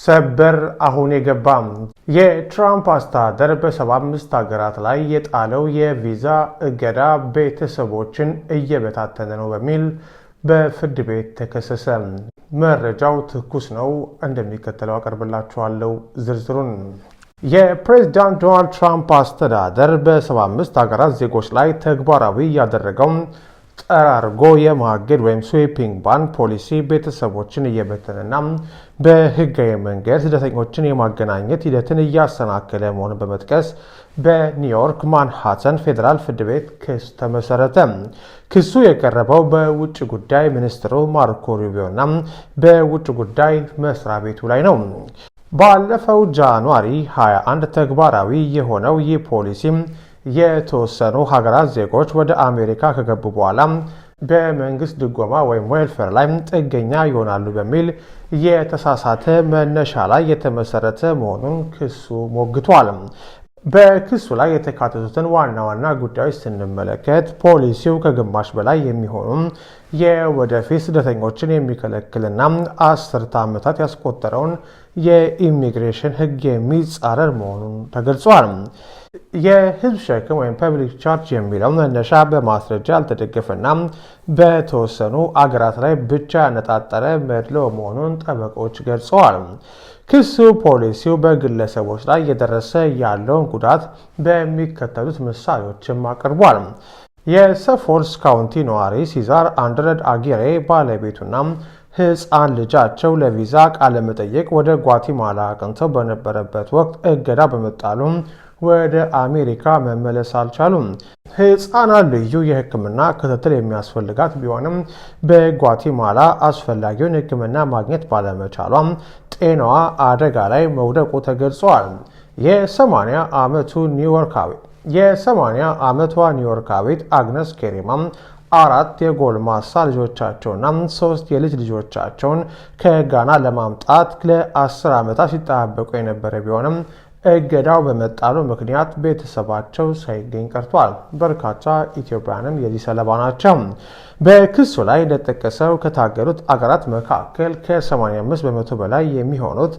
ሰበር አሁን የገባም የትራምፕ አስተዳደር በ75 ሀገራት ላይ የጣለው የቪዛ እገዳ ቤተሰቦችን እየበታተነ ነው በሚል በፍርድ ቤት ተከሰሰ። መረጃው ትኩስ ነው፣ እንደሚከተለው አቀርብላችኋለሁ ዝርዝሩን። የፕሬዝዳንት ዶናልድ ትራምፕ አስተዳደር በ75 ሀገራት ዜጎች ላይ ተግባራዊ ያደረገው ጠራርጎ የማገድ ወይም ስዊፒንግ ባን ፖሊሲ ቤተሰቦችን እየበተነና በህጋዊ መንገድ ስደተኞችን የማገናኘት ሂደትን እያሰናከለ መሆኑን በመጥቀስ በኒውዮርክ ማንሃተን ፌዴራል ፍርድ ቤት ክስ ተመሰረተ። ክሱ የቀረበው በውጭ ጉዳይ ሚኒስትሩ ማርኮ ሩቢዮና በውጭ ጉዳይ መስሪያ ቤቱ ላይ ነው። ባለፈው ጃንዋሪ 21 ተግባራዊ የሆነው ይህ ፖሊሲ የተወሰኑ ሀገራት ዜጎች ወደ አሜሪካ ከገቡ በኋላ በመንግስት ድጎማ ወይም ዌልፌር ላይ ጥገኛ ይሆናሉ በሚል የተሳሳተ መነሻ ላይ የተመሰረተ መሆኑን ክሱ ሞግቷል። በክሱ ላይ የተካተቱትን ዋና ዋና ጉዳዮች ስንመለከት ፖሊሲው ከግማሽ በላይ የሚሆኑ የወደፊት ስደተኞችን የሚከለክልና 10 ዓመታት ያስቆጠረውን የኢሚግሬሽን ሕግ የሚጻረር መሆኑን ተገልጿል። የህዝብ ሸክም ወይም ፐብሊክ ቻርጅ የሚለው መነሻ በማስረጃ ያልተደገፈና በተወሰኑ አገራት ላይ ብቻ ያነጣጠረ መድሎ መሆኑን ጠበቆች ገልጸዋል። ክሱ ፖሊሲው በግለሰቦች ላይ እየደረሰ ያለውን ጉዳት በሚከተሉት ምሳሌዎችም አቅርቧል። የሰፎልስ ካውንቲ ነዋሪ ሲዛር አንድረድ አጊሬ ባለቤቱና ህፃን ልጃቸው ለቪዛ ቃለመጠየቅ ወደ ጓቲማላ አቅንተው በነበረበት ወቅት እገዳ በመጣሉ ወደ አሜሪካ መመለስ አልቻሉም። ህፃናት ልዩ የሕክምና ክትትል የሚያስፈልጋት ቢሆንም በጓቲማላ አስፈላጊውን ሕክምና ማግኘት ባለመቻሏ ጤናዋ አደጋ ላይ መውደቁ ተገልጿል። የ80 ዓመቷ ኒውዮርካዊት አግነስ ኬሪማ 4 የጎልማሳ ልጆቻቸውና 3 የልጅ ልጆቻቸውን ከጋና ለማምጣት ለ10 ዓመታት ሲጠባበቁ የነበረ ቢሆንም እገዳው በመጣሉ ምክንያት ቤተሰባቸው ሳይገኝ ቀርቷል። በርካታ ኢትዮጵያውያንም የዚህ ሰለባ ናቸው። በክሱ ላይ እንደተጠቀሰው ከታገዱት አገራት መካከል ከ85 በመቶ በላይ የሚሆኑት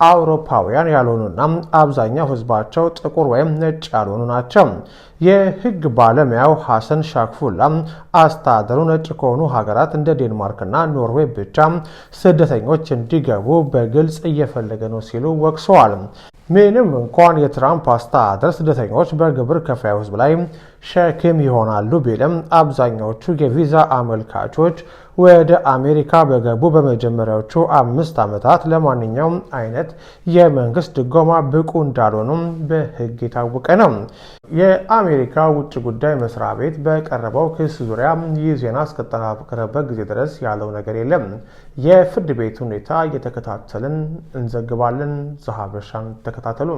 አውሮፓውያን ያልሆኑና አብዛኛው ህዝባቸው ጥቁር ወይም ነጭ ያልሆኑ ናቸው። የህግ ባለሙያው ሐሰን ሻክፉላ አስተዳደሩ ነጭ ከሆኑ ሀገራት እንደ ዴንማርክና ኖርዌይ ብቻ ስደተኞች እንዲገቡ በግልጽ እየፈለገ ነው ሲሉ ወቅሰዋል። ምንም እንኳን የትራምፕ አስተዳደር ስደተኞች በግብር ከፋዩ ህዝብ ላይ ሸክም ይሆናሉ ቢልም አብዛኛዎቹ የቪዛ አመልካቾች ወደ አሜሪካ በገቡ በመጀመሪያዎቹ 5 ዓመታት ለማንኛውም አይነት የመንግስት ድጎማ ብቁ እንዳልሆኑም በህግ የታወቀ ነው። የአሜሪካ ውጭ ጉዳይ መስሪያ ቤት በቀረበው ክስ ዙሪያ ይህ ዜና እስከተጠናቀረበት ጊዜ ድረስ ያለው ነገር የለም። የፍርድ ቤት ሁኔታ እየተከታተልን እንዘግባለን። ዘሀበሻን ተከታተሉ።